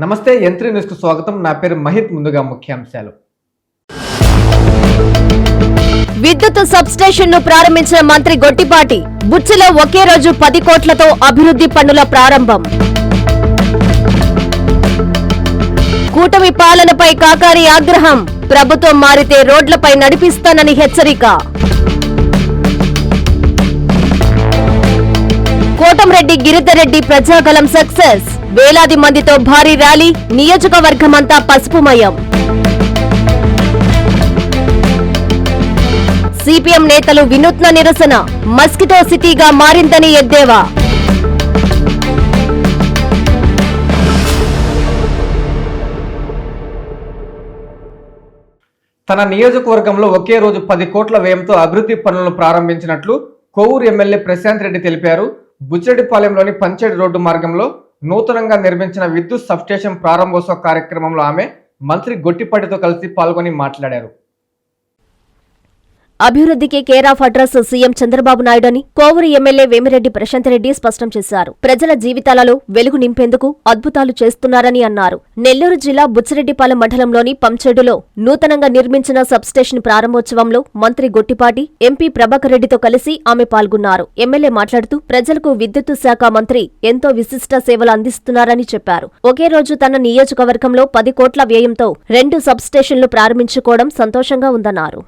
నమస్తే యంత్రి న్యూస్ కు స్వాగతం. నా పేరు మహిత్. ముందుగా ముఖ్యాంశాలు. విద్యుత్ సబ్ స్టేషన్ ను ప్రారంభించిన మంత్రి గొట్టిపాటి. బుచ్చిలో ఒకే రోజు 10 కోట్లతో అభివృద్ధి పనుల ప్రారంభం. కూటమి పాలనపై కాకాని ఆగ్రహం. ప్రభుత్వం మారితే రోడ్లపై నడిపిస్తానని హెచ్చరిక. కోటంరెడ్డి గిరిధర్రెడ్డి ప్రజాగలం సక్సెస్. వేలాది మందితో భారీ ర్యాలీ. నియోజకవర్గమంతా పసుపుమయం. సిపిఎం నేతలు వినూత్న నిరసన. మస్కిటో సిటీగా మారిందని ఎద్దేవా. తన నియోజకవర్గంలో ఒకే రోజు 10 కోట్ల వ్యయంతో అభివృద్ధి పనులను ప్రారంభించినట్లు కోవూరు ఎమ్మెల్యే ప్రశాంత్ రెడ్డి తెలిపారు. బుచ్చిరెడ్డిపాలెంలోని పంచేడు రోడ్డు మార్గంలో నూతనంగా నిర్మించిన విద్యుత్ సబ్స్టేషన్ ప్రారంభోత్సవ కార్యక్రమంలో ఆమె మంత్రి గొట్టిపాటితో కలిసి పాల్గొని మాట్లాడారు. అభివృద్ధికి care of address CM Chandrababu Naidu అని కోవూరు ఎమ్మెల్యే వేమిరెడ్డి ప్రశాంత్ రెడ్డి స్పష్టం చేశారు. ప్రజల జీవితాలలో వెలుగు నింపేందుకు అద్భుతాలు చేస్తున్నారని అన్నారు. నెల్లూరు జిల్లా బుచ్చిరెడ్డిపాలెం మండలంలోని పంచేడులో నూతనంగా నిర్మించిన సబ్స్టేషన్ ప్రారంభోత్సవంలో మంత్రి గొట్టిపాటి, ఎంపీ ప్రభాకర్ రెడ్డితో కలిసి ఆమె పాల్గొన్నారు. ఎమ్మెల్యే మాట్లాడుతూ ప్రజలకు విద్యుత్ శాఖ మంత్రి ఎంతో విశిష్ట సేవలు అందిస్తున్నారని చెప్పారు. ఒకే రోజు తన నియోజకవర్గంలో 10 కోట్ల వ్యయంతో 2 సబ్స్టేషన్లు ప్రారంభించుకోవడం సంతోషంగా ఉందన్నారు.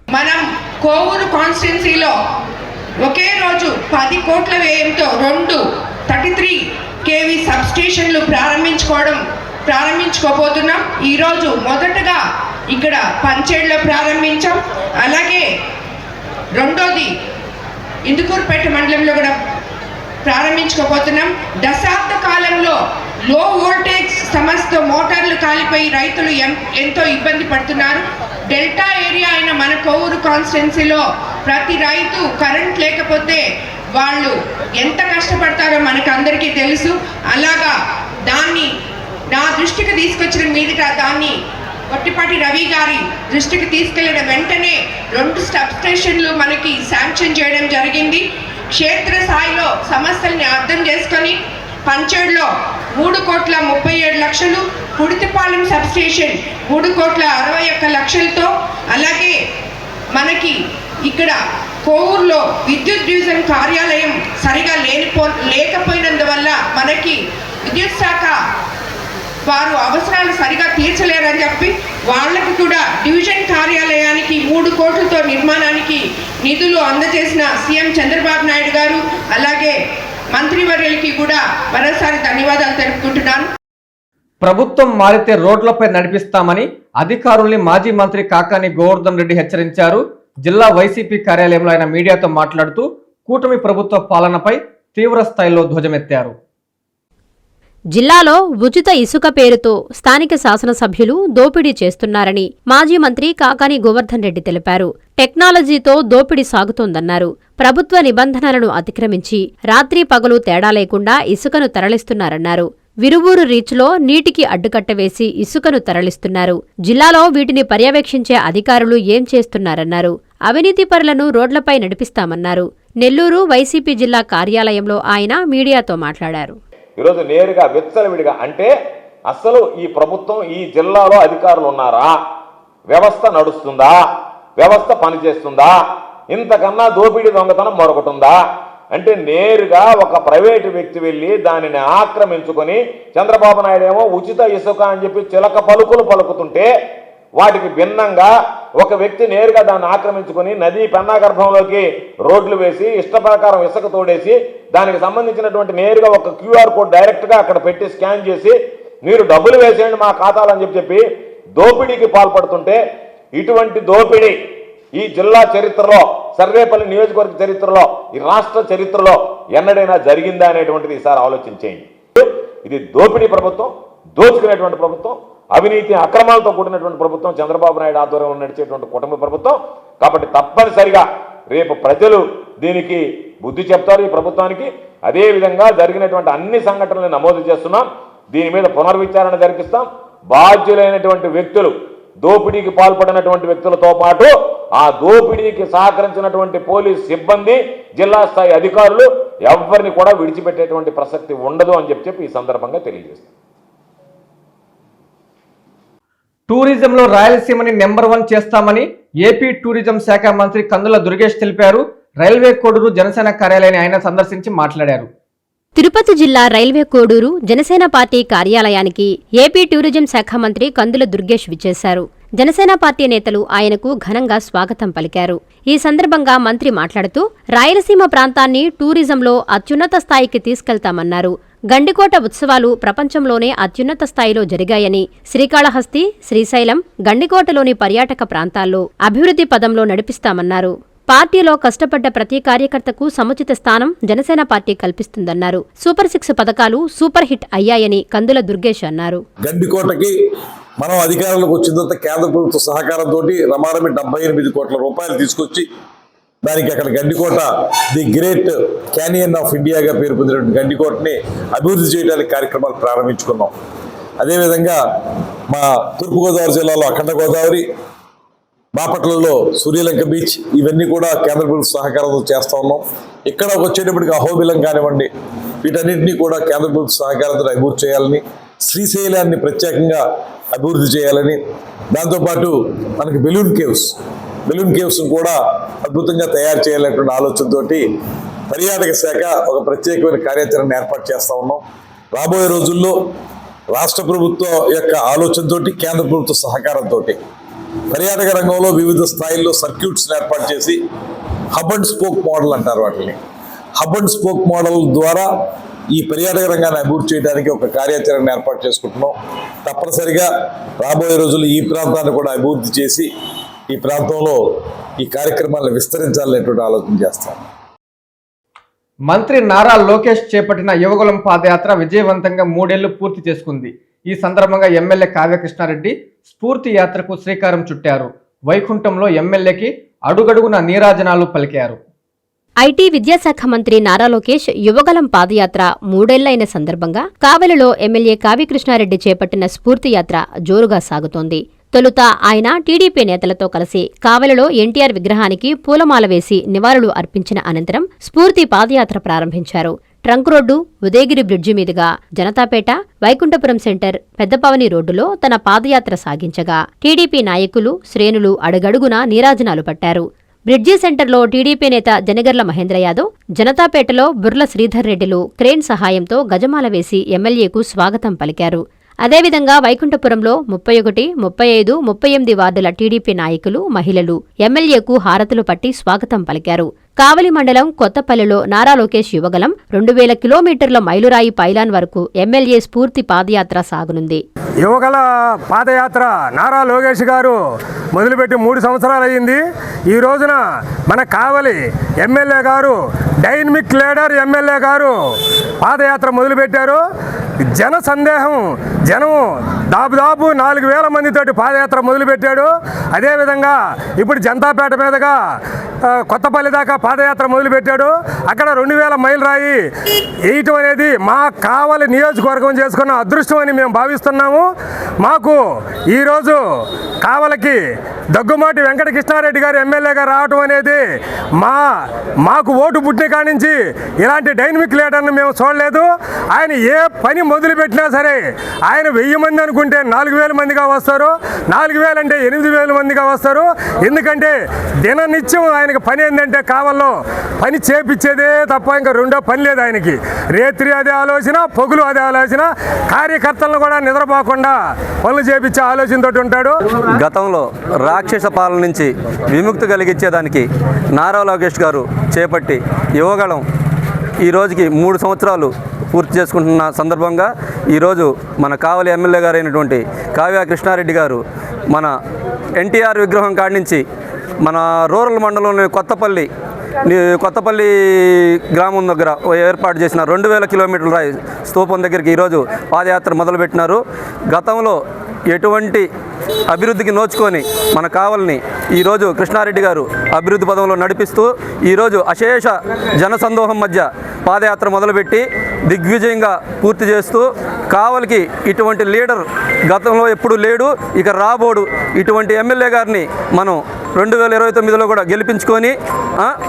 కోవూరు కాన్స్టిట్యున్సీలో ఒకే రోజు 10 కోట్ల వ్యయంతో 2 33 kV సబ్స్టేషన్లు ప్రారంభించుకోబోతున్నాం. ఈరోజు మొదటగా ఇక్కడ పంచేడులో ప్రారంభించాం. అలాగే రెండోది ఇందుకూరుపేట మండలంలో కూడా ప్రారంభించుకోబోతున్నాం. దశాబ్ద కాలంలో లో వోల్టేజ్ సమస్యతో మోటార్లు కాలిపోయి రైతులు ఎంతో ఇబ్బంది పడుతున్నారు. డెల్టా ఏరియా అయిన మన కోవూరు కాన్స్టిట్యున్సీలో ప్రతి రైతు కరెంట్ లేకపోతే వాళ్ళు ఎంత కష్టపడతారో మనకు అందరికీ తెలుసు. అలాగా దాన్ని నా దృష్టికి తీసుకొచ్చిన మీదట దాన్ని గొట్టిపాటి రవి గారి దృష్టికి తీసుకెళ్లిన వెంటనే 2 సబ్స్టేషన్లు మనకి శాంక్షన్ చేయడం జరిగింది. క్షేత్రస్థాయిలో సమస్యల్ని అర్థం చేసుకొని పంచేడులో 3,37,00,000, పుడితిపాలెం సబ్స్టేషన్ 3,61,00,000తో, అలాగే మనకి ఇక్కడ కోవూరులో విద్యుత్ డివిజన్ కార్యాలయం సరిగా లేకపోయినందువల్ల మనకి విద్యుత్ శాఖ వారు అవసరాలు సరిగా తీర్చలేరని చెప్పి వాళ్ళకి కూడా డివిజన్ కార్యాలయానికి 3 కోట్లతో నిర్మాణానికి నిధులు అందజేసిన సీఎం చంద్రబాబు నాయుడు గారు అలాగే మంత్రివర్యులకి కూడా మరోసారి ధన్యవాదాలు తెలుపుకుంటున్నాను. ప్రభుత్వం మారితే రోడ్లపై నడిపిస్తామని అధికారుల్ని మాజీ మంత్రి కాకాని గోవర్ధన్ రెడ్డి హెచ్చరించారు. జిల్లా వైసీపీ కార్యాలయంలో ఆయన మీడియాతో మాట్లాడుతూ కూటమి ప్రభుత్వ పాలనపై తీవ్ర స్థాయిలో ధ్వజమెత్తారు. జిల్లాలో ఉచిత ఇసుక పేరుతో స్థానిక శాసనసభ్యులు దోపిడీ చేస్తున్నారని మాజీ మంత్రి కాకాని గోవర్ధన్ రెడ్డి తెలిపారు. టెక్నాలజీతో దోపిడీ సాగుతోందన్నారు. ప్రభుత్వ నిబంధనలను అతిక్రమించి రాత్రి పగలు తేడా లేకుండా ఇసుకను తరలిస్తున్నారన్నారు. విరువూరు రీచ్లో నీటికి అడ్డుకట్టవేసి ఇసుకను తరలిస్తున్నారు. జిల్లాలో వీటిని పర్యవేక్షించే అధికారులు ఏం చేస్తున్నారన్నారు. అవినీతి పరులను రోడ్లపై నడిపిస్తామన్నారు. నెల్లూరు వైసీపీ జిల్లా కార్యాలయంలో ఆయన మీడియాతో మాట్లాడారు. ఈరోజు నేరుగా విచ్చలవిడిగా అంటే అసలు ఈ ప్రభుత్వం ఈ జిల్లాలో అధికారులు ఉన్నారా, వ్యవస్థ నడుస్తుందా, వ్యవస్థ పనిచేస్తుందా, ఇంతకన్నా దోపిడీ దొంగతనం మరొకటి ఉందా అంటే నేరుగా ఒక ప్రైవేటు వ్యక్తి వెళ్ళి దానిని ఆక్రమించుకొని చంద్రబాబు నాయుడు ఏమో ఉచిత ఇసుక అని చెప్పి చిలక పలుకులు పలుకుతుంటే వాటికి భిన్నంగా ఒక వ్యక్తి నేరుగా దాన్ని ఆక్రమించుకొని నదీ పెన్నాగర్భంలోకి రోడ్లు వేసి ఇష్ట ప్రకారం ఇసుక తోడేసి దానికి సంబంధించినటువంటి నేరుగా ఒక క్యూఆర్ కోడ్ డైరెక్ట్గా అక్కడ పెట్టి స్కాన్ చేసి మీరు డబ్బులు వేసేయండి మా ఖాతాలు అని చెప్పి దోపిడీకి పాల్పడుతుంటే ఇటువంటి దోపిడీ ఈ జిల్లా చరిత్రలో, సర్వేపల్లి నియోజకవర్గ చరిత్రలో, ఈ రాష్ట్ర చరిత్రలో ఎన్నడైనా జరిగిందా అనేటువంటిది ఈసారి ఆలోచించేయండి. ఇది దోపిడీ ప్రభుత్వం, దోచుకునేటువంటి ప్రభుత్వం, అవినీతి అక్రమాలతో కూడినటువంటి ప్రభుత్వం, చంద్రబాబు నాయుడు ఆధ్వర్యంలో నడిచేటువంటి కుటుంబ ప్రభుత్వం. కాబట్టి తప్పనిసరిగా రేపు ప్రజలు దీనికి బుద్ధి చెప్తారు ఈ ప్రభుత్వానికి. అదేవిధంగా జరిగినటువంటి అన్ని సంఘటనలను నమోదు చేస్తున్నాం. దీని మీద పునర్విచారణ జరిపిస్తాం. బాధ్యులైనటువంటి వ్యక్తులు, దోపిడీకి పాల్పడినటువంటి వ్యక్తులతో పాటు ఆ దోపిడీకి సహకరించినటువంటి పోలీస్ సిబ్బంది, జిల్లా స్థాయి అధికారులు ఎవరిని కూడా విడిచిపెట్టేటువంటి ప్రసక్తి ఉండదు అని చెప్పి ఈ సందర్భంగా తెలియజేస్తాం. టూరిజంలో రాయలసీమని నెంబర్ 1 చేస్తామని ఏపీ టూరిజం శాఖ మంత్రి కందుల దుర్గేష్ తెలిపారు. రైల్వే కోడూరు జనసేన కార్యాలయాన్ని ఆయన సందర్శించి మాట్లాడారు. తిరుపతి జిల్లా రైల్వే కోడూరు జనసేన పార్టీ కార్యాలయానికి ఏపీ టూరిజం శాఖ మంత్రి కందుల దుర్గేష్ విచ్చేశారు. జనసేన పార్టీ నేతలు ఆయనకు ఘనంగా స్వాగతం పలికారు. ఈ సందర్భంగా మంత్రి మాట్లాడుతూ రాయలసీమ ప్రాంతాన్ని టూరిజంలో అత్యున్నత స్థాయికి తీసుకెళ్తామన్నారు. గండికోట ఉత్సవాలు ప్రపంచంలోనే అత్యున్నత స్థాయిలో జరిగాయని, శ్రీకాళహస్తి, శ్రీశైలం, గండికోటలోని పర్యాటక ప్రాంతాల్లో అభివృద్ధి పదంలో నడిపిస్తామన్నారు. పార్టీలో కష్టపడ్డ ప్రతి కార్యకర్తకు సముచిత స్థానం జనసేన పార్టీ కల్పిస్తుందన్నారు. సూపర్ 6 పథకాలు సూపర్ హిట్ అయ్యాయని కందుల దుర్గేష్ అన్నారు. గండికోటకి మనం అధికారంలోకి వచ్చిన తర్వాత కేంద్ర ప్రభుత్వ సహకారంతో రమారమి 78 కోట్ల రూపాయలు తీసుకొచ్చి దానికి అక్కడ Gandikota the great canyon of ఇండియాగా పేరు పొందినటువంటి గండికోటని అభివృద్ధి చేయడానికి కార్యక్రమాలు ప్రారంభించుకున్నాం. అదేవిధంగా మా తూర్పుగోదావరి జిల్లాలో అఖండ గోదావరి, బాపట్లలో సూర్యలంక బీచ్, ఇవన్నీ కూడా కేంద్ర ప్రభుత్వ సహకారంతో చేస్తా ఉన్నాం. ఇక్కడ వచ్చేటప్పటికి అహోబిలం కానివ్వండి, వీటన్నింటినీ కూడా కేంద్ర ప్రభుత్వ సహకారంతో అభివృద్ధి చేయాలని, శ్రీశైలాన్ని ప్రత్యేకంగా అభివృద్ధి చేయాలని, దాంతోపాటు మనకి బెలూన్ కేవ్స్ కూడా అద్భుతంగా తయారు చేయాలనేటువంటి ఆలోచనతోటి పర్యాటక శాఖ ఒక ప్రత్యేకమైన కార్యాచరణ ఏర్పాటు చేస్తా ఉన్నాం. రాబోయే రోజుల్లో రాష్ట్ర ప్రభుత్వం యొక్క ఆలోచనతోటి కేంద్ర ప్రభుత్వ సహకారంతో పర్యాటక రంగంలో వివిధ స్థాయిల్లో సర్క్యూట్స్ ఏర్పాటు చేసి హబ్ అండ్ స్పోక్ మోడల్ అంటారు వాటిని. హబ్ అండ్ స్పోక్ మోడల్ ద్వారా ఈ పర్యాటక రంగాన్ని అభివృద్ధి చేయడానికి ఒక కార్యాచరణ ఏర్పాటు చేసుకుంటున్నాం. తప్పనిసరిగా రాబోయే రోజుల్లో ఈ ప్రాంతాన్ని కూడా అభివృద్ధి చేసి ఈ ప్రాంతంలో ఈ కార్యక్రమాలను విస్తరించాలనేటువంటి ఆలోచన చేస్తాం. మంత్రి నారా లోకేష్ చేపట్టిన యువగళం పాదయాత్ర విజయవంతంగా 3 ఏళ్లు పూర్తి చేసుకుంది. ఈ సందర్భంగా ఎమ్మెల్యే కావ్య కృష్ణారెడ్డి స్ఫూర్తి యాత్రకు శ్రీకారం చుట్టారు. వైకుంఠంలో ఎమ్మెల్యేకి అడుగడుగున నీరాజనాలు పలికారు. ఐటీ విద్యాశాఖ మంత్రి నారా లోకేష్ యువగలం పాదయాత్ర 3 ఏళ్లైన సందర్భంగా కావలిలో ఎమ్మెల్యే కావ్యకృష్ణారెడ్డి చేపట్టిన స్ఫూర్తి యాత్ర జోరుగా సాగుతోంది. తొలుత ఆయన టీడీపీ నేతలతో కలిసి కావలిలో ఎన్టీఆర్ విగ్రహానికి పూలమాల వేసి నివాళులు అర్పించిన అనంతరం స్ఫూర్తి పాదయాత్ర ప్రారంభించారు. ట్రంక్ రోడ్డు, ఉదయగిరి బ్రిడ్జి మీదుగా జనతాపేట, వైకుంఠపురం సెంటర్, పెద్దపవని రోడ్డులో తన పాదయాత్ర సాగించగా టీడీపీ నాయకులు, శ్రేణులు అడుగడుగునా నీరాజనాలు పట్టారు. బ్రిడ్జి సెంటర్లో టీడీపీ నేత జనగర్ల మహేంద్ర యాదవ్, జనతాపేటలో బుర్ల శ్రీధర్ రెడ్డిలు క్రేన్ సహాయంతో గజమాల వేసి ఎమ్మెల్యేకు స్వాగతం పలికారు. అదేవిధంగా వైకుంఠపురంలో 31, 35, 38 వార్డుల టీడీపీ నాయకులు, మహిళలు ఎమ్మెల్యేకు హారతులు పట్టి స్వాగతం పలికారు. కావలి మండలం కొత్తపల్లిలో నారా లోకేష్ యువగలం 2000 కిలోమీటర్ల మైలురాయి పైలాన్ వరకు ఎమ్మెల్యే స్ఫూర్తి పాదయాత్ర సాగునుంది. యువగల పాదయాత్ర నారా లోకేష్ గారు మొదలుపెట్టి 3 సంవత్సరాలు అయ్యింది. ఈ రోజున మన కావలి ఎమ్మెల్యే గారు, డైనమిక్ లీడర్ ఎమ్మెల్యే గారు పాదయాత్ర మొదలుపెట్టారు. జనం దాదాపు 4000 మందితోటి పాదయాత్ర మొదలుపెట్టాడు. అదేవిధంగా ఇప్పుడు జనతాపేట మీదుగా కొత్తపల్లి దాకా పాదయాత్ర మొదలుపెట్టాడు. అక్కడ 2000 మైలు రాయి వేయటం అనేది మా కావలి నియోజకవర్గం చేసుకున్న అదృష్టం అని మేము భావిస్తున్నాము. మాకు ఈరోజు కావలికి దగ్గుమాటి వెంకటకృష్ణారెడ్డి గారు ఎమ్మెల్యేగా రావటం అనేది మాకు ఓటు పుట్టిన కాడి నుంచి ఇలాంటి డైనమిక్ లీడర్ని మేము చూడలేదు. ఆయన ఏ పని మొదలుపెట్టినా సరే ఆయన 1000 మంది అనుకుంటే 4000 మందిగా వస్తారు, 4000 అంటే 8000 మందిగా వస్తారు. ఎందుకంటే దిననిత్యం ఆయనకి పని ఏంటంటే కావల్లో పని చేపించేదే తప్ప ఇంకా రెండో పని లేదు ఆయనకి. రేత్రి అదే ఆలోచన, పొగులు అదే ఆలోచన, కార్యకర్తలను కూడా నిద్రపోకుండా పనులు చేపించే ఆలోచనతో ఉంటాడు. గతంలో రాక్షస పాలన నుంచి విముక్తి కలిగించేదానికి నారా లోకేష్ గారు చేపట్టి యువగళం ఈ రోజుకి 3 సంవత్సరాలు పూర్తి చేసుకుంటున్న సందర్భంగా ఈరోజు మన కావలి ఎమ్మెల్యే గారు అయినటువంటి కావ్య కృష్ణారెడ్డి గారు మన ఎన్టీఆర్ విగ్రహం కాడి నుంచి మన రూరల్ మండలంలోని కొత్తపల్లి గ్రామం దగ్గర ఏర్పాటు చేసిన 2000 కిలోమీటర్ల రాయి స్తూపం దగ్గరికి ఈరోజు పాదయాత్ర మొదలుపెట్టినారు. గతంలో ఎటువంటి అభివృద్ధికి నోచుకొని మన కావలిని ఈరోజు కృష్ణారెడ్డి గారు అభివృద్ధి పదంలో నడిపిస్తూ ఈరోజు అశేష జనసందోహం మధ్య పాదయాత్ర మొదలుపెట్టి దిగ్విజయంగా పూర్తి చేస్తూ కావలికి ఇటువంటి లీడర్ గతంలో ఎప్పుడు లేడు, ఇక రాబోడు ఇటువంటి ఎమ్మెల్యే గారిని మనం 2029లో కూడా గెలిపించుకొని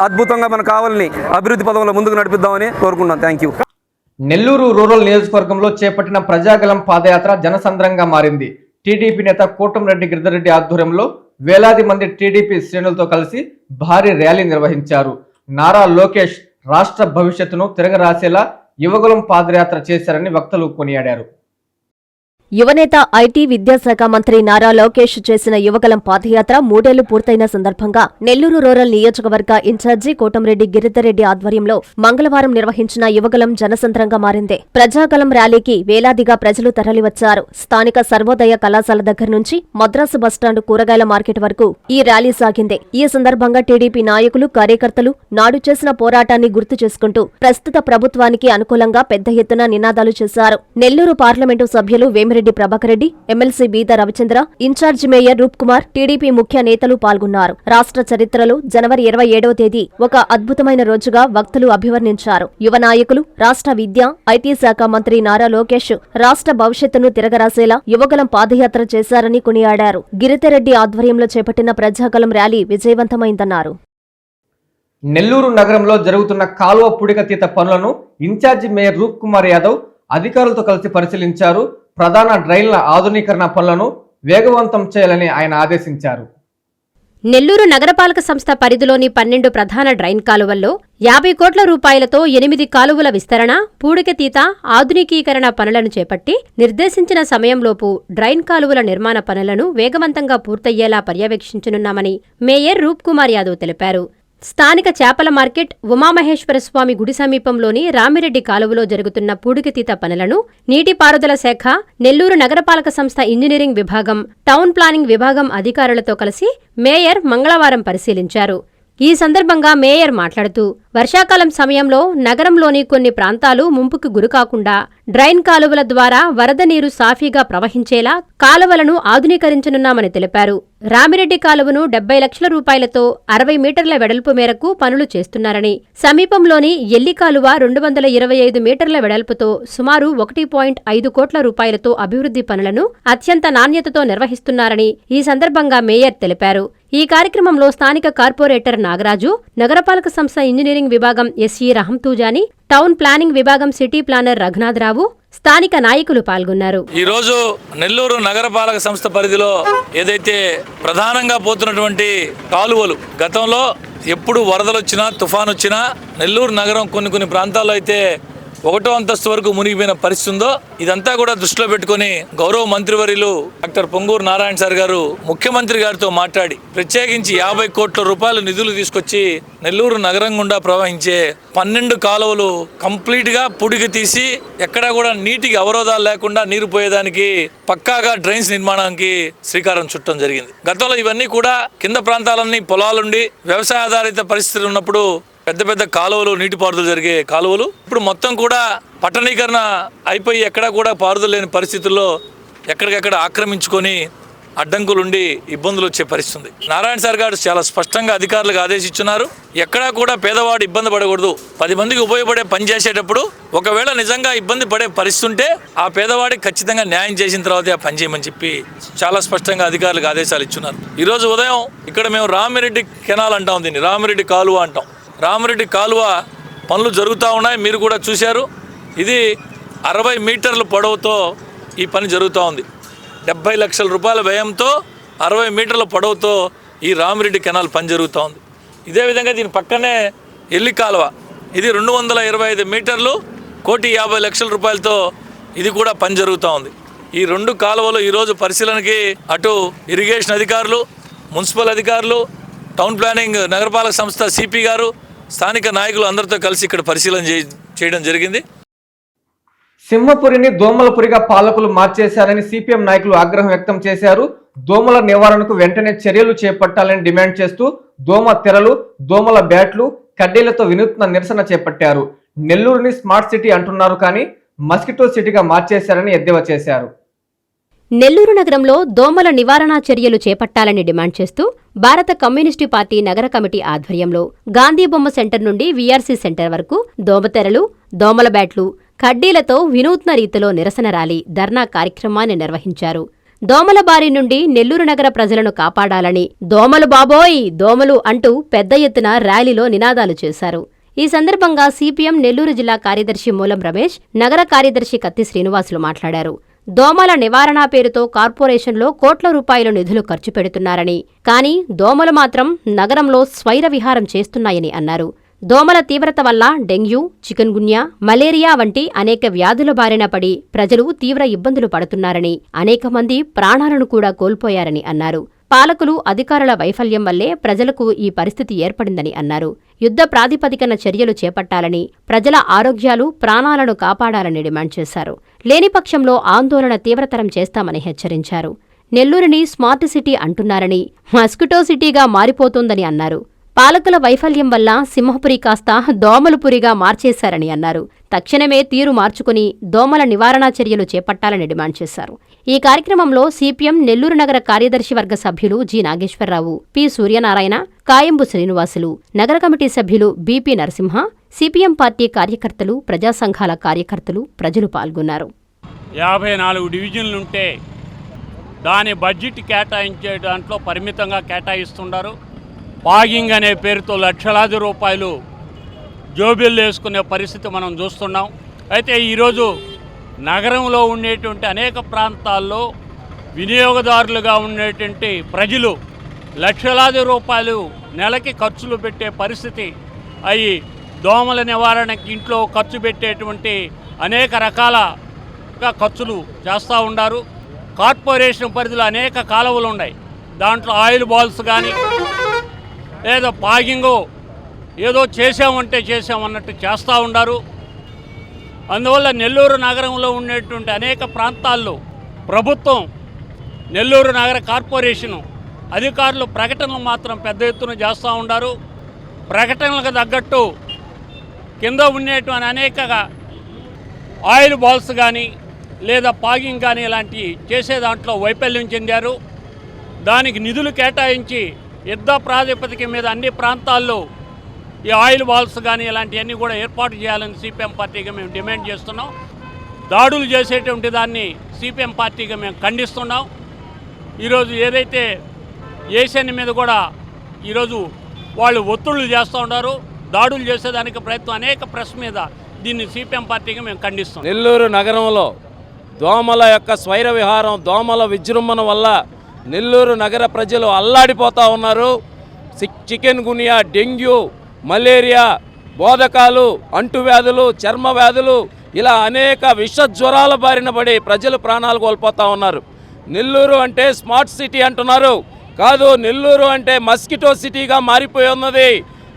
అద్భుతంగా మన కావలిని అభివృద్ధి పదంలో ముందుకు నడిపిద్దామని కోరుకుంటున్నాం. Thank you. నెల్లూరు రూరల్ నియోజకవర్గంలో చేపట్టిన ప్రజాగలం పాదయాత్ర జనసంద్రంగా మారింది. టీడీపీ నేత కోటంరెడ్డి గిరిధర్రెడ్డి ఆధ్వర్యంలో వేలాది మంది టీడీపీ శ్రేణులతో కలిసి భారీ ర్యాలీ నిర్వహించారు. నారా లోకేష్ రాష్ట్ర భవిష్యత్తును తిరగరాసేలా యువగలం పాదయాత్ర చేశారని వక్తలు కొనియాడారు. యువనేత ఐటీ విద్యాశాఖ మంత్రి నారా లోకేష్ చేసిన యువగలం పాదయాత్ర 3 ఏళ్లు పూర్తయిన సందర్భంగా నెల్లూరు రూరల్ నియోజకవర్గ ఇన్ఛార్జి కోటంరెడ్డి గిరిధర్రెడ్డి ఆధ్వర్యంలో మంగళవారం నిర్వహించిన యువగలం జనసంద్రంగా మారింది. ప్రజాగలం ర్యాలీకి వేలాదిగా ప్రజలు తరలివచ్చారు. స్థానిక సర్వోదయ కళాశాల దగ్గర నుంచి మద్రాసు బస్టాండ్ కూరగాయల మార్కెట్ వరకు ఈ ర్యాలీ సాగింది. ఈ సందర్భంగా టీడీపీ నాయకులు, కార్యకర్తలు నాడు చేసిన పోరాటాన్ని గుర్తు చేసుకుంటూ ప్రస్తుత ప్రభుత్వానికి అనుకూలంగా పెద్ద ఎత్తున నినాదాలు చేశారు. నెల్లూరు పార్లమెంటు సభ్యులు వేమిరెడ్డి ప్రభాకర్ రెడ్డి, ఎమ్మెల్సీ బీద రవిచంద్ర, ఇన్ఛార్జి మేయర్ రూప్ కుమార్, టీడీపీ ముఖ్య నేతలు పాల్గొన్నారు. రాష్ట్ర చరిత్రలో జనవరి 27వ తేదీ ఒక అద్భుతమైన రోజుగా వక్తలు అభివర్ణించారు. యువ నాయకులు, రాష్ట్ర విద్య, ఐటీ శాఖ మంత్రి నారా లోకేష్ రాష్ట్ర భవిష్యత్తును తిరగరాసేలా యువగలం పాదయాత్ర చేశారని కొనియాడారు. గిరిధర్రెడ్డి ఆధ్వర్యంలో చేపట్టిన ప్రజాగలం ర్యాలీ విజయవంతమైందన్నారు. నెల్లూరు నగరంలో జరుగుతున్న కాలువ పూడికతీత పనులను ఇన్ఛార్జి మేయర్ రూప్ కుమార్ యాదవ్ అధికారులతో కలిసి పరిశీలించారు. ప్రధాన డ్రైన్ల ఆధునీకరణ పనులను వేగవంతం చేయాలని ఆయన ఆదేశించారు. నెల్లూరు నగరపాలక సంస్థ పరిధిలోని 12 ప్రధాన డ్రైన్ కాలువల్లో 50 కోట్ల రూపాయలతో 8 కాలువల విస్తరణ, పూడికతీత, ఆధునికీకరణ పనులను చేపట్టి నిర్దేశించిన సమయంలోపు డ్రైన్ కాలువల నిర్మాణ పనులను వేగవంతంగా పూర్తయ్యేలా పర్యవేక్షించనున్నామని మేయర్ రూప్ కుమార్ యాదవ్ తెలిపారు. స్థానిక చేపల మార్కెట్, ఉమామహేశ్వరస్వామి గుడి సమీపంలోని రామిరెడ్డి కాలువలో జరుగుతున్న పూడికతీత పనులను నీటిపారుదల శాఖ, నెల్లూరు నగరపాలక సంస్థ ఇంజనీరింగ్ విభాగం, టౌన్ ప్లానింగ్ విభాగం అధికారులతో కలిసి మేయర్ మంగళవారం పరిశీలించారు. ఈ సందర్భంగా మేయర్ మాట్లాడుతూ వర్షాకాలం సమయంలో నగరంలోని కొన్ని ప్రాంతాలు ముంపుకు గురికాకుండా డ్రైన్ కాలువల ద్వారా వరద నీరు సాఫీగా ప్రవహించేలా కాలువలను ఆధునీకరించనున్నామని తెలిపారు. రామిరెడ్డి కాలువను 70 లక్షల రూపాయలతో 60 మీటర్ల వెడల్పు మేరకు పనులు చేస్తున్నారని, సమీపంలోని ఎల్లి కాలువ 225 మీటర్ల వెడల్పుతో సుమారు 1.5 కోట్ల రూపాయలతో అభివృద్ధి పనులను అత్యంత నాణ్యతతో నిర్వహిస్తున్నారని ఈ సందర్భంగా మేయర్ తెలిపారు. ఈ కార్యక్రమంలో స్థానిక కార్పొరేటర్ నాగరాజు, నగరపాలక సంస్థ ఇంజనీరింగ్ విభాగం ఎస్ఈ రహంతూజాని, టౌన్ ప్లానింగ్ విభాగం సిటీ ప్లానర్ రఘునాథరావు, స్థానిక నాయకులు పాల్గొన్నారు. ఈ రోజు నెల్లూరు నగరపాలక సంస్థ పరిధిలో ఏదైతే ప్రధానంగా పోతున్నటువంటి కాలువలు, గతంలో ఎప్పుడు వరదలు వచ్చినా, తుఫాను వచ్చినా నెల్లూరు నగరం కొన్ని ప్రాంతాల్లో అయితే 1వ అంతస్తు వరకు మునిగిపోయిన పరిస్థితి ఉందో, ఇదంతా కూడా దృష్టిలో పెట్టుకుని గౌరవ మంత్రివర్యులు డాక్టర్ పొంగూరు నారాయణ సార్ గారు ముఖ్యమంత్రి గారితో మాట్లాడి ప్రత్యేకించి 50 కోట్ల రూపాయల నిధులు తీసుకొచ్చి నెల్లూరు నగరం గుండా ప్రవహించే 12 కాలువలు కంప్లీట్ గా పుడికి తీసి ఎక్కడా కూడా నీటికి అవరోధాలు లేకుండా నీరు పోయేదానికి పక్కాగా డ్రైన్స్ నిర్మాణానికి శ్రీకారం చుట్టడం జరిగింది. గతంలో ఇవన్నీ కూడా కింద ప్రాంతాలన్నీ పొలాలుండి వ్యవసాయ ఆధారిత పరిస్థితులు ఉన్నప్పుడు పెద్ద కాలువలు, నీటిపారుదల జరిగే కాలువలు ఇప్పుడు మొత్తం కూడా పట్టణీకరణ అయిపోయి ఎక్కడా కూడా పారుదల లేని పరిస్థితుల్లో ఎక్కడికెక్కడ ఆక్రమించుకొని అడ్డంకులుండి ఇబ్బందులు వచ్చే పరిస్థితి. నారాయణ సార్ గారు చాలా స్పష్టంగా అధికారులకు ఆదేశించున్నారు. ఎక్కడా కూడా పేదవాడు ఇబ్బంది పడకూడదు. 10 మందికి ఉపయోగపడే పని చేసేటప్పుడు ఒకవేళ నిజంగా ఇబ్బంది పడే పరిస్థితి ఉంటే ఆ పేదవాడికి ఖచ్చితంగా న్యాయం చేసిన తర్వాతే ఆ పని చేయమని చెప్పి చాలా స్పష్టంగా అధికారులకు ఆదేశాలు ఇచ్చున్నారు. ఈరోజు ఉదయం ఇక్కడ మేము రామిరెడ్డి కెనాల్ అంటాం, దీన్ని రామిరెడ్డి కాలువ అంటాం. రామిరెడ్డి కాలువ పనులు జరుగుతూ ఉన్నాయి, మీరు కూడా చూశారు. ఇది 60 మీటర్ల పొడవుతో ఈ పని జరుగుతూ ఉంది. 70 లక్షల రూపాయల వ్యయంతో 60 మీటర్ల పొడవుతో ఈ రామిరెడ్డి కెనాల్ పని జరుగుతూ ఉంది. ఇదే విధంగా దీని పక్కనే ఎల్లి కాలువ, ఇది 225 మీటర్లు, 1,50 లక్షల రూపాయలతో ఇది కూడా పని జరుగుతూ ఉంది. ఈ 2 కాలువలు ఈరోజు పరిశీలనకి అటు ఇరిగేషన్ అధికారులు, మున్సిపల్ అధికారులు, టౌన్ ప్లానింగ్ నగరపాలక సంస్థ సిపి గారు, స్థానిక నాయకులు అందరితో కలిసి ఇక్కడ పరిశీలన చేయడం జరిగింది. సింహపురిని దోమలపురిగా పాలకులు మార్చేశారని సిపిఎం నాయకులు ఆగ్రహం వ్యక్తం చేశారు. దోమల నివారణకు వెంటనే చర్యలు చేపట్టాలని డిమాండ్ చేస్తూ దోమ తెరలు, దోమల బ్యాట్లు, కడ్డీలతో వినూత్న నిరసన చేపట్టారు. నెల్లూరుని స్మార్ట్ సిటీ అంటున్నారు కానీ మస్కిటో సిటీగా మార్చేశారని ఎద్దేవా చేశారు. నెల్లూరు నగరంలో దోమల నివారణా చర్యలు చేపట్టాలని డిమాండ్ చేస్తూ భారత కమ్యూనిస్టు పార్టీ నగర కమిటీ ఆధ్వర్యంలో గాంధీ బొమ్మ సెంటర్ నుండి వీఆర్సీ సెంటర్ వరకు దోమతెరలు, దోమల బ్యాట్లు, కడ్డీలతో వినూత్న రీతిలో నిరసన ర్యాలీ, ధర్నా కార్యక్రమాన్ని నిర్వహించారు. దోమల బారి నుండి నెల్లూరు నగర ప్రజలను కాపాడాలని దోమలు బాబోయ్ దోమలు అంటూ పెద్ద ఎత్తున ర్యాలీలో నినాదాలు చేశారు. ఈ సందర్భంగా సిపిఎం నెల్లూరు జిల్లా కార్యదర్శి మూలం రమేష్, నగర కార్యదర్శి కత్తి శ్రీనివాసులు మాట్లాడారు. దోమల నివారణ పేరుతో కార్పొరేషన్లో కోట్ల రూపాయల నిధులు ఖర్చు పెడుతున్నారని, కానీ దోమలు మాత్రం నగరంలో స్వైర విహారం చేస్తున్నాయని అన్నారు. దోమల తీవ్రత వల్ల డెంగ్యూ, చికున్గున్యా, మలేరియా వంటి అనేక వ్యాధుల బారిన పడి ప్రజలు తీవ్ర ఇబ్బందులు పడుతున్నారని, అనేక మంది ప్రాణాలను కూడా కోల్పోయారని అన్నారు. పాలకులు, అధికారుల వైఫల్యం వల్లే ప్రజలకు ఈ పరిస్థితి ఏర్పడిందని అన్నారు. యుద్ధ ప్రాతిపదికన చర్యలు చేపట్టాలని, ప్రజల ఆరోగ్యాలు, ప్రాణాలను కాపాడాలని డిమాండ్ చేశారు. లేని పక్షంలో ఆందోళన తీవ్రతరం చేస్తామని హెచ్చరించారు. నెల్లూరుని స్మార్ట్ సిటీ అంటున్నారని, మస్కిటో సిటీగా మారిపోతోందని అన్నారు. పాలకుల వైఫల్యం వల్ల సింహపురి కాస్త దోమలపురిగా మార్చేశారని అన్నారు. తక్షణమే తీరు మార్చుకుని దోమల నివారణా చర్యలు చేపట్టాలని డిమాండ్ చేశారు. ఈ కార్యక్రమంలో సిపిఎం నెల్లూరు నగర కార్యదర్శి వర్గ సభ్యులు జి నాగేశ్వరరావు, పి సూర్యనారాయణ, కాయంబు శ్రీనివాసులు, నగర కమిటీ సభ్యులు బిపి నరసింహ, సిపిఎం పార్టీ కార్యకర్తలు, ప్రజా సంఘాల కార్యకర్తలు, ప్రజలు పాల్గొన్నారు. 54 డివిజన్లుంటే దాని బడ్జెట్ కేటాయించే దాంట్లో పరిమితంగా కేటాయిస్తున్నారు. పాగింగ్ అనే పేరుతో లక్షలాది రూపాయలు జోబిల్లు వేసుకునే పరిస్థితి మనం చూస్తున్నాం. అయితే ఈరోజు నగరంలో ఉండేటువంటి అనేక ప్రాంతాల్లో వినియోగదారులుగా ఉండేటువంటి ప్రజలు లక్షలాది రూపాయలు నెలకి ఖర్చులు పెట్టే పరిస్థితి అయి దోమల నివారణకి ఇంట్లో ఖర్చు పెట్టేటువంటి అనేక రకాలుగా ఖర్చులు చేస్తూ ఉన్నారు. కార్పొరేషన్ పరిధిలో అనేక కాలువలు ఉన్నాయి. దాంట్లో ఆయిల్ బాల్స్ కానీ లేదా పాగింగో ఏదో చేసామంటే చేసామన్నట్టు చేస్తూ ఉన్నారు. అందువల్ల నెల్లూరు నగరంలో ఉండేటువంటి అనేక ప్రాంతాల్లో ప్రభుత్వం, నెల్లూరు నగర కార్పొరేషను అధికారులు ప్రకటనలు మాత్రం పెద్ద ఎత్తున చేస్తూ ఉన్నారు. ప్రకటనలకు తగ్గట్టు కింద ఉండేటువంటి అనేక ఆయిల్ బాల్స్ కానీ లేదా పాగింగ్ కానీ ఇలాంటివి చేసే దాంట్లో వైఫల్యం చెందారు. దానికి నిధులు కేటాయించి యుద్ధ ప్రాతిపదిక మీద అన్ని ప్రాంతాల్లో ఈ ఆయిల్ బాల్స్ కానీ ఇలాంటివన్నీ కూడా ఏర్పాటు చేయాలని సిపిఎం పార్టీగా మేము డిమాండ్ చేస్తున్నాం. దాడులు చేసేటువంటి దాన్ని సిపిఎం పార్టీగా మేము ఖండిస్తున్నాం. ఈరోజు ఏదైతే ఏషియన్ మీద కూడా ఈరోజు వాళ్ళు ఒత్తిళ్లు చేస్తూ ఉన్నారు, దాడులు చేసేదానికి ప్రయత్నం అనేక ప్రెస్ మీద దీన్ని సిపిఎం పార్టీగా మేము ఖండిస్తున్నాం. నెల్లూరు నగరంలో దోమల యొక్క స్వైర విహారం, దోమల విజృంభణ వల్ల నెల్లూరు నగర ప్రజలు అల్లాడిపోతూ ఉన్నారు. చికెన్ గునియా, డెంగ్యూ, మలేరియా, బోధకాలు, అంటువ్యాధులు, చర్మ వ్యాధులు ఇలా అనేక విష జ్వరాల బారిన పడి ప్రజలు ప్రాణాలు కోల్పోతూ ఉన్నారు. నెల్లూరు అంటే స్మార్ట్ సిటీ అంటున్నారు. కాదు, నెల్లూరు అంటే మస్కిటో సిటీగా మారిపోయి ఉన్నది.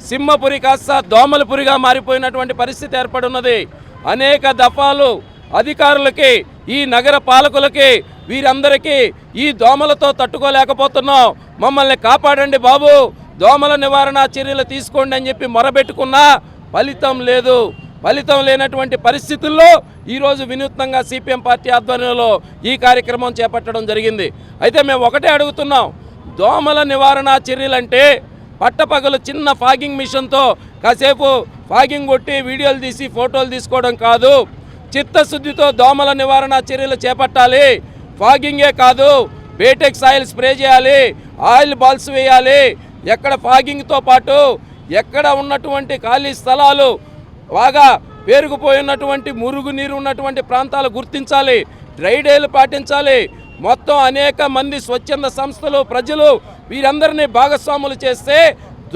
సింహపురి కాస్త దోమలపురిగా మారిపోయినటువంటి పరిస్థితి ఏర్పడి ఉన్నది. అనేక దఫాలు అధికారులకి, ఈ నగర పాలకులకి, వీరందరికీ ఈ దోమలతో తట్టుకోలేకపోతున్నాం, మమ్మల్ని కాపాడండి బాబు, దోమల నివారణ చర్యలు తీసుకోండి అని చెప్పి మొరబెట్టుకున్నా ఫలితం లేదు. ఫలితం లేనటువంటి పరిస్థితుల్లో ఈరోజు వినూత్నంగా సిపిఎం పార్టీ ఆధ్వర్యంలో ఈ కార్యక్రమం చేపట్టడం జరిగింది. అయితే మేము ఒకటే అడుగుతున్నాం, దోమల నివారణ చర్యలంటే పట్టపగలు చిన్న ఫాగింగ్ మిషన్తో కాసేపు ఫాగింగ్ కొట్టి వీడియోలు తీసి ఫోటోలు తీసుకోవడం కాదు. చిత్తశుద్ధితో దోమల నివారణ చర్యలు చేపట్టాలి. ఫాగింగే కాదు, బేటెక్స్ ఆయిల్ స్ప్రే చేయాలి, ఆయిల్ బాల్స్ వేయాలి. ఎక్కడ ఫాగింగ్తో పాటు ఎక్కడ ఉన్నటువంటి ఖాళీ స్థలాలు, బాగా పేరుకుపోయినటువంటి మురుగునీరు ఉన్నటువంటి ప్రాంతాలు గుర్తించాలి, డ్రై డేలు పాటించాలి. మొత్తం అనేక మంది స్వచ్ఛంద సంస్థలు, ప్రజలు వీరందరినీ భాగస్వాములు చేస్తే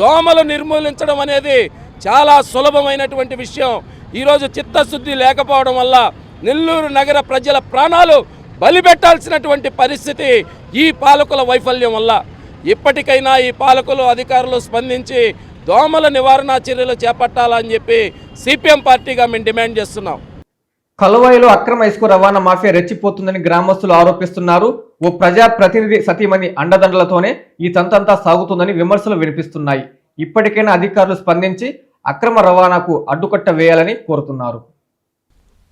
దోమలు నిర్మూలించడం అనేది చాలా సులభమైనటువంటి విషయం. ఈరోజు చిత్తశుద్ధి లేకపోవడం వల్ల నెల్లూరు నగర ప్రజల ప్రాణాలు బలిపెట్టాల్సినటువంటి పరిస్థితి ఈ పాలకుల వైఫల్యం వల్ల. ఇప్పటికైనా ఈ పాలకులు, అధికారులు స్పందించి దోమల నివారణ చర్యలు చేపట్టాలని చెప్పి సిపిఎం పార్టీగా మేము డిమాండ్ చేస్తున్నాం. కలువాయిలో అక్రమ ఇసుక రవాణా మాఫియా రెచ్చిపోతుందని గ్రామస్తులు ఆరోపిస్తున్నారు. ఓ ప్రజా ప్రతినిధి సతీమణి అండదండలతోనే ఈ తంతంతా సాగుతుందని విమర్శలు వినిపిస్తున్నాయి. ఇప్పటికైనా అధికారులు స్పందించి అక్రమ రవాణాకు అడ్డుకట్ట వేయాలని కోరుతున్నారు.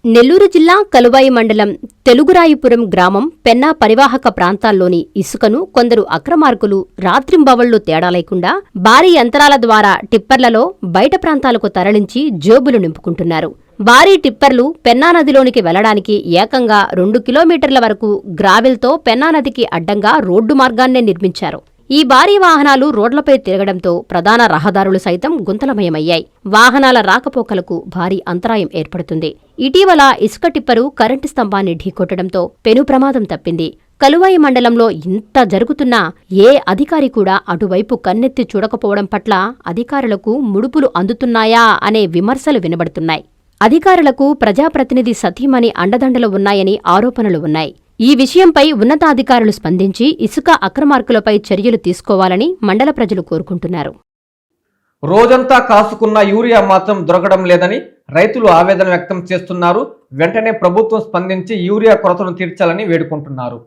నెల్లూరు జిల్లా కలువాయి మండలం తెలుగురాయిపురం గ్రామం పెన్నా పరివాహక ప్రాంతాల్లోని ఇసుకను కొందరు అక్రమార్కులు రాత్రింబవళ్లు తేడా లేకుండా భారీ యంత్రాల ద్వారా టిప్పర్లలో బయట ప్రాంతాలకు తరలించి జేబులు నింపుకుంటున్నారు. భారీ టిప్పర్లు పెన్నా నదిలోనికి వెళ్లడానికి ఏకంగా 2 కిలోమీటర్ల వరకు గ్రావెల్తో పెన్నా నదికి అడ్డంగా రోడ్డు మార్గాన్నే నిర్మించారు. ఈ భారీ వాహనాలు రోడ్లపై తిరగడంతో ప్రధాన రహదారులు సైతం గుంతలమయమయ్యాయి. వాహనాల రాకపోకలకు భారీ అంతరాయం ఏర్పడుతుంది. ఇటీవల ఇసుక టిప్పరు కరెంటు స్తంభాన్ని ఢీకొట్టడంతో పెను ప్రమాదం తప్పింది. కలువాయి మండలంలో ఇంత జరుగుతున్నా ఏ అధికారి కూడా అటువైపు కన్నెత్తి చూడకపోవడం పట్ల అధికారులకు ముడుపులు అందుతున్నాయా అనే విమర్శలు వినబడుతున్నాయి. అధికారులకు ప్రజాప్రతినిధి సతీమణి అండదండలు ఉన్నాయని ఆరోపణలు ఉన్నాయి. ఈ విషయంపై ఉన్నతాధికారులు స్పందించి ఇసుక అక్రమార్కులపై చర్యలు తీసుకోవాలని మండల ప్రజలు కోరుకుంటున్నారు. రోజంతా కాసుకున్న యూరియా మాత్రం దొరకడం లేదని రైతులు ఆవేదన వ్యక్తం చేస్తున్నారు. వెంటనే ప్రభుత్వం స్పందించి యూరియా కొరతను తీర్చాలని వేడుకుంటున్నారు.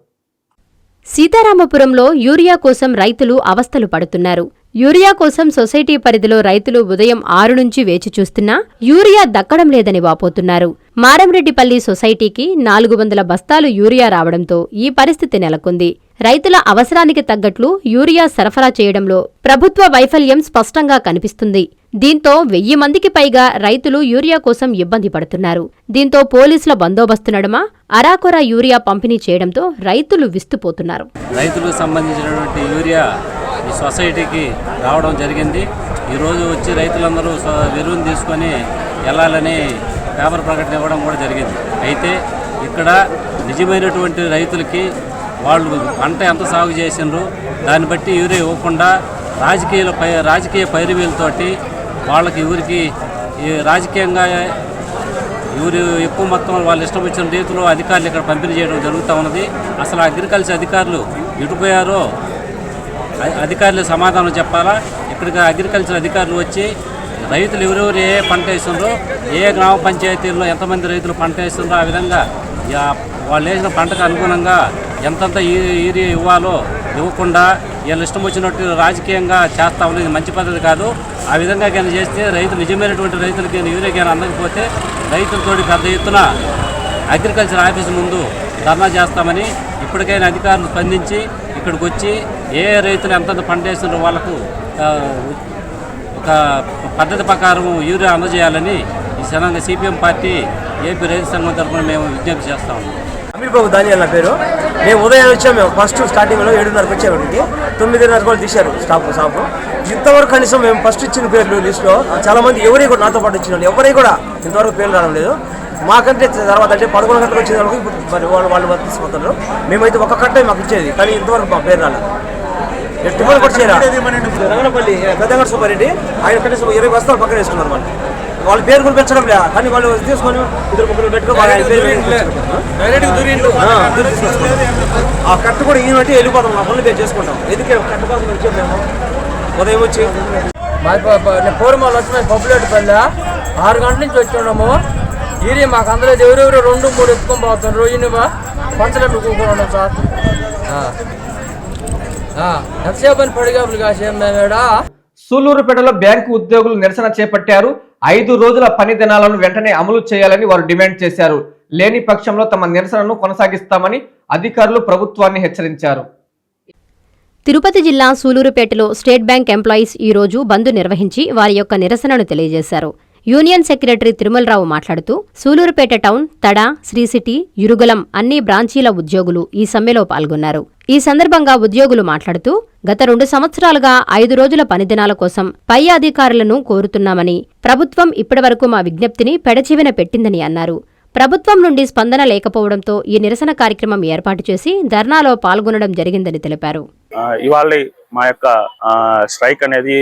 సీతారామపురంలో యూరియా కోసం రైతులు అవస్థలు పడుతున్నారు. యూరియా కోసం సొసైటీ పరిధిలో రైతులు ఉదయం 6 నుంచి వేచి చూస్తున్నా యూరియా దక్కడం లేదని వాపోతున్నారు. మారంరెడ్డిపల్లి సొసైటీకి 400 బస్తాలు యూరియా రావడంతో ఈ పరిస్థితి నెలకొంది. రైతుల అవసరానికి తగ్గట్లు యూరియా సరఫరా చేయడంలో ప్రభుత్వ వైఫల్యం స్పష్టంగా కనిపిస్తుంది. దీంతో 1000 మందికి పైగా రైతులు యూరియా కోసం ఇబ్బంది పడుతున్నారు. దీంతో పోలీసుల బందోబస్తు నడుమ అరాకొరా యూరియా పంపిణీ చేయడంతో రైతులు విస్తుపోతున్నారు. రైతులకు సంబంధించినటువంటి యూరియా ఈ సొసైటీకి రావడం జరిగింది. ఈరోజు వచ్చి రైతులందరూ ఎరువును తీసుకొని వెళ్ళాలని పేపర్ ప్రకటన ఇవ్వడం కూడా జరిగింది. అయితే ఇక్కడ నిజమైనటువంటి రైతులకి వాళ్ళు పంట ఎంత సాగు చేసినారో దాన్ని బట్టి యూరియా ఇవ్వకుండా రాజకీయ పైరువీలతోటి వాళ్ళకి ఊరికి రాజకీయంగా ఊరు ఎక్కువ మొత్తం వాళ్ళు ఇష్టం వచ్చిన రీతిలో అధికారులు ఇక్కడ పంపిణీ చేయడం జరుగుతూ ఉన్నది. అసలు అగ్రికల్చర్ అధికారులు ఎటుపోయారో అధికారులు సమాధానం చెప్పాలా. ఇక్కడికి అగ్రికల్చర్ అధికారులు వచ్చి రైతులు ఎవరెవరు ఏ పంట వేస్తున్నారో ఏ గ్రామ పంచాయతీల్లో ఎంతమంది రైతులు పంట వేస్తున్నారో ఆ విధంగా వాళ్ళు వేసిన పంటకు అనుగుణంగా ఎంతంత యూరియా ఇవ్వాలో ఇవ్వకుండా వీళ్ళు ఇష్టం వచ్చినట్టు రాజకీయంగా చేస్తా ఉన్నది మంచి పద్ధతి కాదు. ఆ విధంగా కానీ చేస్తే రైతులు నిజమైనటువంటి రైతులకి యూరియా కానీ అందకపోతే రైతులతోటి పెద్ద ఎత్తున అగ్రికల్చర్ ఆఫీస్ ముందు ధర్నా చేస్తామని ఇప్పటికైనా అధికారులు స్పందించి ఇక్కడికి వచ్చి ఏ రైతులు ఎంతంత పంట వేస్తున్నారో వాళ్ళకు ఒక పద్ధతి ప్రకారం యూరియా అందజేయాలని ఈ సందర్భంగా సిపిఎం పార్టీ ఏపీ రైతు సంఘం తరఫున మేము విజ్ఞప్తి చేస్తా ఉన్నాం. అమీర్ బాబు దానియాల నా పేరు. మేము ఉదయం వచ్చాము. మేము ఫస్ట్ స్టార్టింగ్లో 7:30కి వచ్చాము. 9:30 కూడా తీశారు షాపు. ఇంతవరకు కనీసం మేము ఫస్ట్ ఇచ్చిన పేర్లు లిస్టులో చాలామంది ఎవరి కూడా నాతో పాటు ఇచ్చిన వాళ్ళు ఎవరికి కూడా ఇంతవరకు పేర్లు రావడం లేదు. మాకంటే తర్వాత అంటే 11 గంటలకు వచ్చే వాళ్ళకి మరి వాళ్ళు వర్తిస్తున్నారు. మేమైతే ఒక కట్టే మాకు ఇచ్చేది, కానీ ఇంతవరకు మా పేరు రాలేదు. ఎట్టుబడి కూడా చేయరా రంగనపల్లి పెద్దగడ సుబ్బారెడ్డి ఆయన కనీసం 20 బస్తాలు పక్కన వేసుకున్నారు. వాళ్ళ పేరు కూడా పెంచడం లే, కానీ వాళ్ళు తీసుకొని 2-3 పెట్టుకొని ఆ కట్టు కూడా ఈయన బట్టి వెళ్ళిపోతాం. మా పనులు మేము చేసుకుంటాం. ఎందుకే కట్టు కోసం వచ్చాము మేము ఉదయం వచ్చి. నేను పూర్వమాల వచ్చి పబ్బులేటి పల్లె 6 గంటల నుంచి వచ్చి యూరియా మాకు అందరూ ఎవరెవరు 2-3 ఎత్తుకొని పోతున్నారు. ఈయన పంచలట్టు కూకున్నాం సార్. ఎంతసేపు అని పడిగాపులు కాసేం మేమేడా. సూలూరుపేటలో బ్యాంకు ఉద్యోగులు నిరసన చేపట్టారు. 5 రోజుల పని దినాలను వెంటనే అమలు చేయాలని వారు డిమాండ్ చేశారు. లేని పక్షంలో తమ నిరసనను కొనసాగిస్తామని అధికారులు ప్రభుత్వాన్ని హెచ్చరించారు. తిరుపతి జిల్లా సూలూరుపేటలో స్టేట్ బ్యాంక్ ఎంప్లాయీస్ ఈ రోజు బంద్ నిర్వహించి వారి యొక్క నిరసనను తెలియజేశారు. యూనియన్ సెక్రటరీ తిరుమలరావు మాట్లాడుతూ సూలూరుపేట టౌన్, తడ, శ్రీసిటీ, ఇరుగులం అన్ని బ్రాంచీల ఉద్యోగులు ఈ సమ్మెలో పాల్గొన్నారు. ఈ సందర్భంగా ఉద్యోగులు మాట్లాడుతూ గత 2 సంవత్సరాలుగా 5 రోజుల పనిదినాల కోసం పై అధికారులను కోరుతున్నామని, ప్రభుత్వం ఇప్పటివరకు మా విజ్ఞప్తిని పెడచెవిన పెట్టిందని అన్నారు. ప్రభుత్వం నుండి స్పందన లేకపోవడంతో ఈ నిరసన కార్యక్రమం ఏర్పాటు చేసి ధర్నాలో పాల్గొనడం జరిగిందని తెలిపారు. ఇవాళ మా యొక్క స్ట్రైక్ అనేది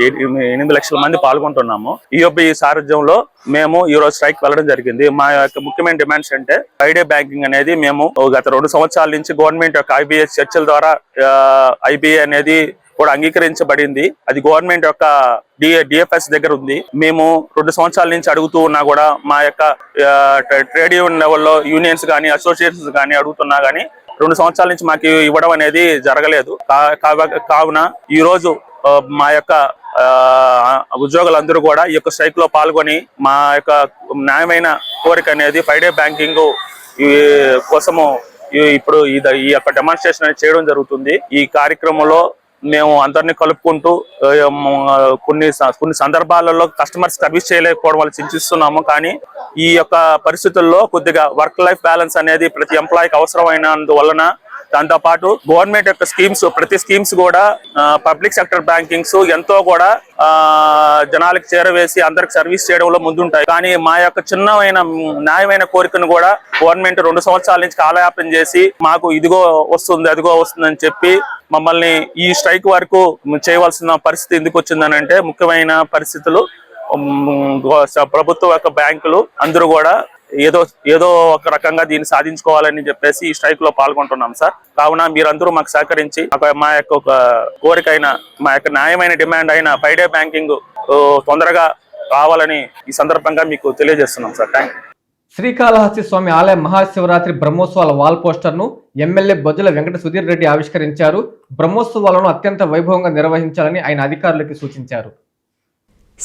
8 లక్షల మంది పాల్గొంటున్నాము. ఈ సారథ్యంలో మేము ఈ రోజు స్ట్రైక్ వెళ్ళడం జరిగింది. మా యొక్క ముఖ్యమైన డిమాండ్స్ అంటే ఫ్రైడే బ్యాంకింగ్ అనేది మేము గత 2 సంవత్సరాల నుంచి గవర్నమెంట్ యొక్క ఐబిఐ చర్చల ద్వారా ఐబిఐ అనేది కూడా అంగీకరించబడింది. అది గవర్నమెంట్ యొక్క డిఎఫ్ఎస్ దగ్గర ఉంది. మేము 2 సంవత్సరాల నుంచి అడుగుతూ ఉన్నా కూడా మా యొక్క ట్రేడ్ యూనియన్ లెవెల్లో యూనియన్స్ కానీ అసోసియేషన్స్ కానీ అడుగుతున్నా కానీ 2 సంవత్సరాల నుంచి మాకు ఇవ్వడం అనేది జరగలేదు. కావున ఈ రోజు మా యొక్క ఉద్యోగులందరూ కూడా ఈ యొక్క స్ట్రైక్ లో పాల్గొని మా యొక్క న్యాయమైన కోరిక అనేది ఫ్రైడే బ్యాంకింగ్ కోసము ఇప్పుడు ఈ యొక్క డెమాన్స్ట్రేషన్ అనేది చేయడం జరుగుతుంది. ఈ కార్యక్రమంలో మేము అందరినీ కలుపుకుంటూ కొన్ని సందర్భాలలో కస్టమర్స్ సర్వీస్ చేయలేకపోవడం వల్ల చింతిస్తున్నాము. కానీ ఈ యొక్క పరిస్థితుల్లో కొద్దిగా వర్క్ లైఫ్ బ్యాలెన్స్ అనేది ప్రతి ఎంప్లాయీకి అవసరమైనందువలన దాంతో పాటు గవర్నమెంట్ యొక్క స్కీమ్స్, ప్రతి స్కీమ్స్ కూడా పబ్లిక్ సెక్టర్ బ్యాంకింగ్స్ ఎంతో కూడా జనాలకు చేరవేసి అందరికి సర్వీస్ చేయడంలో ముందుంటాయి. కానీ మా యొక్క చిన్నమైన న్యాయమైన కోరికను కూడా గవర్నమెంట్ 2 సంవత్సరాల నుంచి కాలయాపన చేసి మాకు ఇదిగో వస్తుంది అదిగో వస్తుందని చెప్పి మమ్మల్ని ఈ స్ట్రైక్ వరకు చేయవలసిన పరిస్థితి ఎందుకు వచ్చిందని అంటే, ముఖ్యమైన పరిస్థితులు ప్రభుత్వ యొక్క బ్యాంకులు అందరూ కూడా ఏదో ఒక రకంగా దీన్ని సాధించుకోవాలని చెప్పేసి ఈ స్ట్రైక్ లో పాల్గొంటున్నాం సార్. కావున మీరందరూ మాకు సహకరించి మా యొక్క ఒక కోరిక అయిన, మా యొక్క న్యాయమైన డిమాండ్ అయిన 5 డే బ్యాంకింగ్ తొందరగా రావాలని ఈ సందర్భంగా మీకు తెలియజేస్తున్నాం సార్. Thank you. శ్రీకాళహస్తి స్వామి ఆలయ మహాశివరాత్రి బ్రహ్మోత్సవాల వాల్ పోస్టర్ను ఎమ్మెల్యే బొజ్జల వెంకట సుధీర్ రెడ్డి ఆవిష్కరించారు. బ్రహ్మోత్సవాలను అత్యంత వైభవంగా నిర్వహించాలని ఆయన అధికారులకు సూచించారు.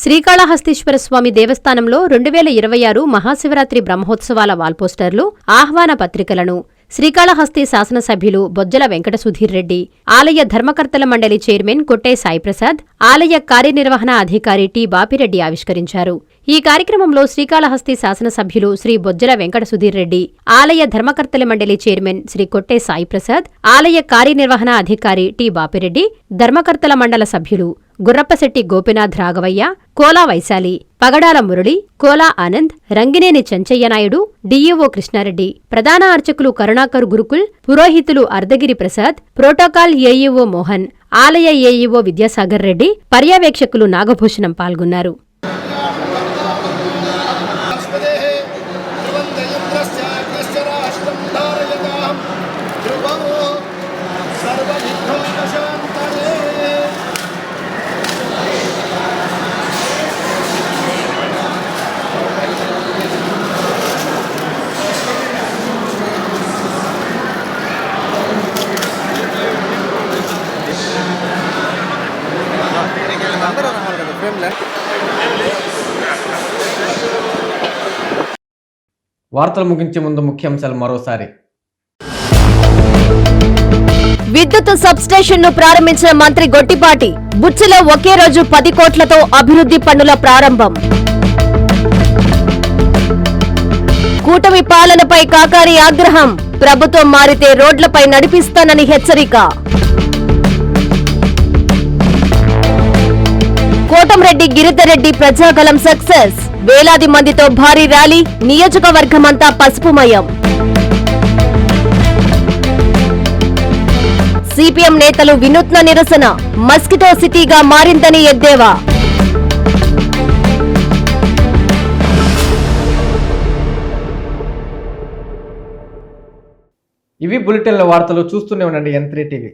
శ్రీకాళహస్తీశ్వర స్వామి దేవస్థానంలో 2026 మహాశివరాత్రి బ్రహ్మోత్సవాల వాల్పోస్టర్లు, ఆహ్వాన పత్రికలను శ్రీకాళహస్తి శాసనసభ్యులు బొజ్జల వెంకట సుధీర్ రెడ్డి, ఆలయ ధర్మకర్తల మండలి చైర్మన్ కొట్టే సాయిప్రసాద్, ఆలయ కార్యనిర్వహణ అధికారి టి బాపిరెడ్డి ఆవిష్కరించారు. ఈ కార్యక్రమంలో శ్రీకాళహస్తి శాసనసభ్యులు శ్రీ బొజ్జల వెంకట సుధీర్ రెడ్డి, ఆలయ ధర్మకర్తల మండలి చైర్మన్ శ్రీ కొట్టే సాయిప్రసాద్, ఆలయ కార్యనిర్వహణ అధికారి టి బాపిరెడ్డి, ధర్మకర్తల మండల సభ్యులు గుర్రప్పశెట్టి గోపినాథ్ రాఘవయ్య, కోలా వైశాలి, పగడాల మురళి, కోలా ఆనంద్, రంగినేని చెంచయ్యనాయుడు, డిఈఓ కృష్ణారెడ్డి, ప్రధాన అర్చకులు కరుణాకర్ గురుకుల్, పురోహితులు అర్ధగిరి ప్రసాద్, ప్రోటోకాల్ ఏఈఓ మోహన్, ఆలయ ఏఈఓ విద్యాసాగర్ రెడ్డి, పర్యవేక్షకులు నాగభూషణం పాల్గొన్నారు. వార్తలు ముగించే ముందు ముఖ్యాంశాలు మరోసారి. విద్యుత్ సబ్స్టేషన్ ను ప్రారంభించిన మంత్రి గొట్టిపాటి. బుచ్చిలో ఒకే రోజు 10 కోట్లతో అభివృద్ధి పనుల ప్రారంభం. కూటమి పాలనపై కాకాని ఆగ్రహం. ప్రభుత్వం మారితే రోడ్లపై నడిపిస్తానని హెచ్చరిక. కోటంరెడ్డి గిరిధర్రెడ్డి ప్రజాగలం సక్సెస్. వేలాది మందితో భారీ ర్యాలీ. నియోజకవర్గమంతా పసుపుమయం. సిపిఎం నేతలు వినూత్న నిరసన. మస్కిటో సిటీగా మారిందని ఎద్దేవా. ఇవి బులెటిన్ల వార్తలు. చూస్తూనే ఉండండి N3 టీవీ.